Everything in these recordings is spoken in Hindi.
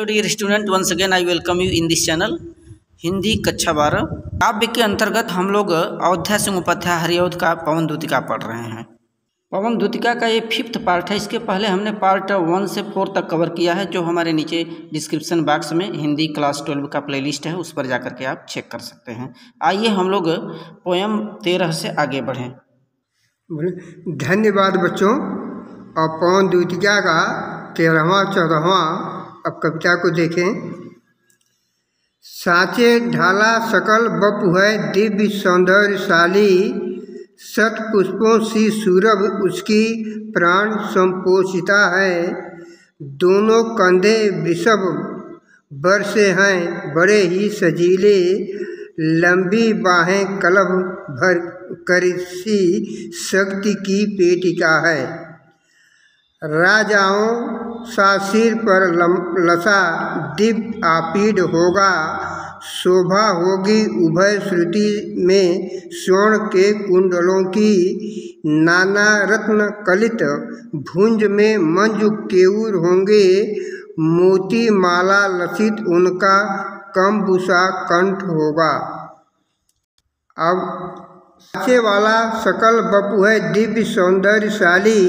Hello dear student, once again I welcome you in this channel Hindi कक्षा 12। काव्य के अंतर्गत हम लोग अयोध्या सिंह उपाध्याय हरिऔध का पवन दूतिका पढ़ रहे हैं। पवन दूतिका का ये 5th पार्ट है। इसके पहले हमने पार्ट 1 से 4 तक कवर किया है, जो हमारे नीचे डिस्क्रिप्शन बॉक्स में हिंदी क्लास 12 का प्लेलिस्ट है, उस पर जाकर के आप चेक कर सकते हैं। आइए हम लोग पोयम 13 से आगे बढ़ें। धन्यवाद बच्चों। और पवन दूतिका का 13वां 14वां अब कविता को देखें। साँचे ढाला सकल बपु है दिव्य सौंदर्यशाली, सत पुष्पों सी सूरभ उसकी प्राण संपोषिता है। दोनों कंधे वृषभ बरसे हैं बड़े ही सजीले, लंबी बाहें कलभ भर करसी शक्ति की पेटिका है। राजाओं सा सिर पर लसा दिव्य आपीड होगा, शोभा होगी उभय श्रुति में स्वर्ण के कुंडलों की। नाना रत्न कलित भुंज में मंजू केऊर होंगे, मोती माला लसित उनका कम्बुसा कंठ होगा। अब साँचे वाला सकल बपु है दिव्य सौंदर्यशाली,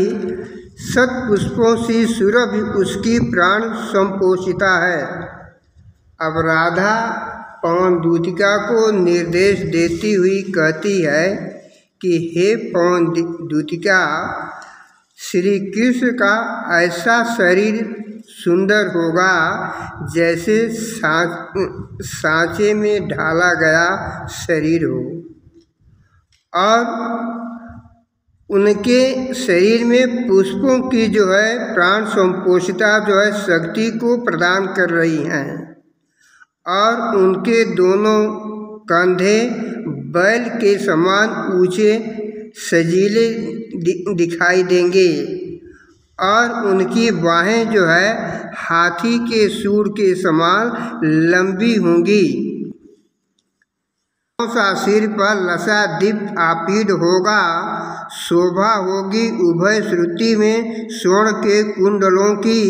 सत पुष्पों सी सुरभि उसकी प्राण संपोषिता है। अब राधा पवन दूतिका को निर्देश देती हुई कहती है कि हे पवन दूतिका, श्री कृष्ण का ऐसा शरीर सुंदर होगा जैसे सांचे में ढाला गया शरीर हो, और उनके शरीर में पुष्पों की जो है प्राण संपोषिता जो है शक्ति को प्रदान कर रही हैं, और उनके दोनों कंधे बैल के समान ऊंचे सजीले दिखाई देंगे, और उनकी बाहें जो है हाथी के सूंड के समान लंबी होंगी। सा सिर पर लसा दीप आपीड होगा, शोभा होगी उभय श्रुति में स्वर्ण के कुंडलों की।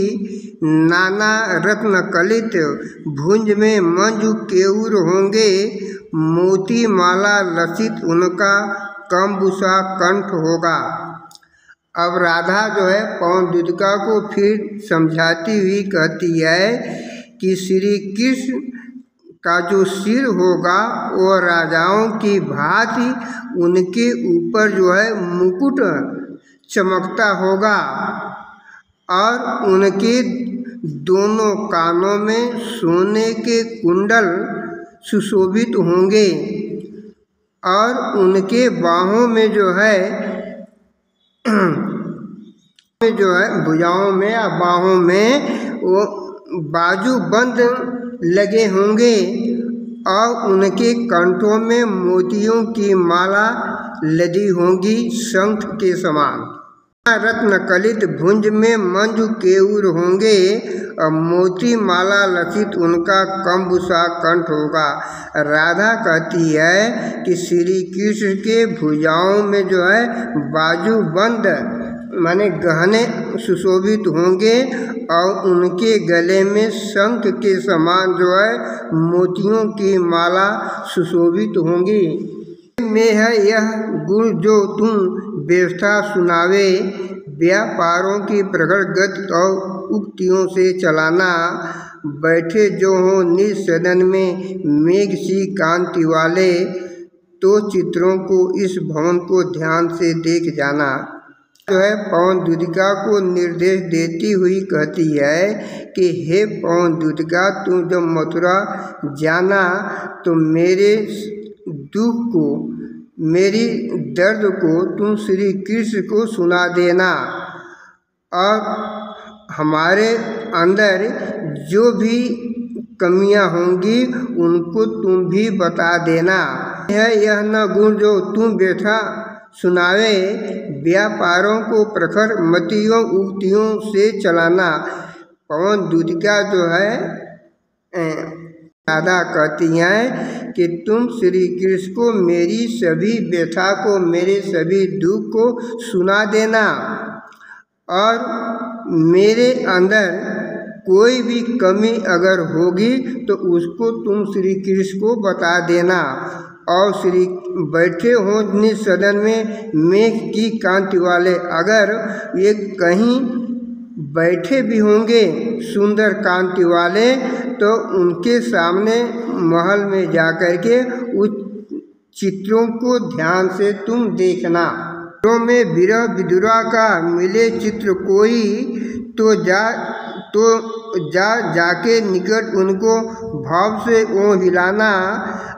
नाना रत्न कलित भुंज में मंजू केऊर होंगे, मोती माला लसित उनका कम्बुसा कंठ होगा। अब राधा जो है पवन दूतिका को फिर समझाती हुई कहती है कि श्री कृष्ण का जो सिर होगा वो राजाओं की भांति उनके ऊपर जो है मुकुट चमकता होगा, और उनके दोनों कानों में सोने के कुंडल सुशोभित होंगे, और उनके बाहों में जो है भुजाओं में या बाहों में वो बाजू बंद लगे होंगे, और उनके कंठों में मोतियों की माला लदी होंगी शंख के समान। रत्न कलित भुंज में मंजू केऊर होंगे, और मोती माला लसित उनका कम्बुसा कंठ होगा। राधा कहती है कि श्री कृष्ण के भुजाओं में जो है बाजू बंद माने गहने सुशोभित होंगे, और उनके गले में शंख के समान जो है मोतियों की माला सुशोभित होंगी। में है यह गुण जो तुम व्यवस्था सुनावे, व्यापारों की प्रखर गति और उक्तियों से चलाना। बैठे जो हो निज सदन में मेघ सी कांति वाले, तो चित्रों को इस भवन को ध्यान से देख जाना। जो है पवन दूतिका को निर्देश देती हुई कहती है कि हे पवन दूतिका, तुम जब मथुरा जाना तो मेरे दुख को, मेरी दर्द को तुम श्री कृष्ण को सुना देना, और हमारे अंदर जो भी कमियां होंगी उनको तुम भी बता देना। यह न गुण जो तुम व्यथा सुनावे, व्यापारों को प्रखर मतियों उक्तियों से चलाना। पवन दूतिका जो है राधा कहती हैं कि तुम श्री कृष्ण को मेरी सभी व्यथा को, मेरे सभी दुख को सुना देना, और मेरे अंदर कोई भी कमी अगर होगी तो उसको तुम श्री कृष्ण को बता देना। और श्री बैठे हों निज सदन में मेघ की कांति वाले, अगर ये कहीं बैठे भी होंगे सुंदर कांति वाले तो उनके सामने महल में जाकर के उस चित्रों को ध्यान से तुम देखना। चित्रों में विरह विदुरा का मिले चित्र कोई तो जाके निकट उनको भाव से वो हिलाना।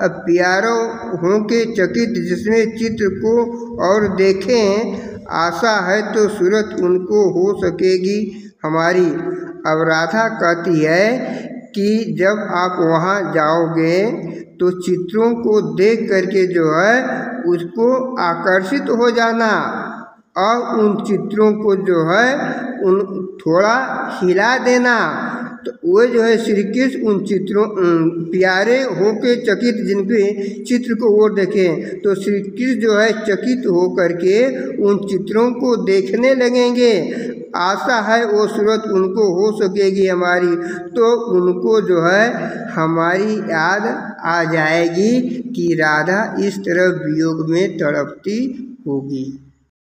प्यारो हों के चकित जिसमें चित्र को और देखें, आशा है तो सूरत उनको हो सकेगी हमारी। अब राधा कहती है कि जब आप वहाँ जाओगे तो चित्रों को देख करके जो है उसको आकर्षित हो जाना और उन चित्रों को जो है उन थोड़ा हिला देना। तो वो जो है श्री कृष्ण उन चित्रों प्यारे होके चकित जिनके चित्र को वो देखें तो श्री कृष्ण जो है चकित हो करके उन चित्रों को देखने लगेंगे। आशा है वो सूरत उनको हो सकेगी हमारी, तो उनको जो है हमारी याद आ जाएगी कि राधा इस तरह वियोग में तड़पती होगी।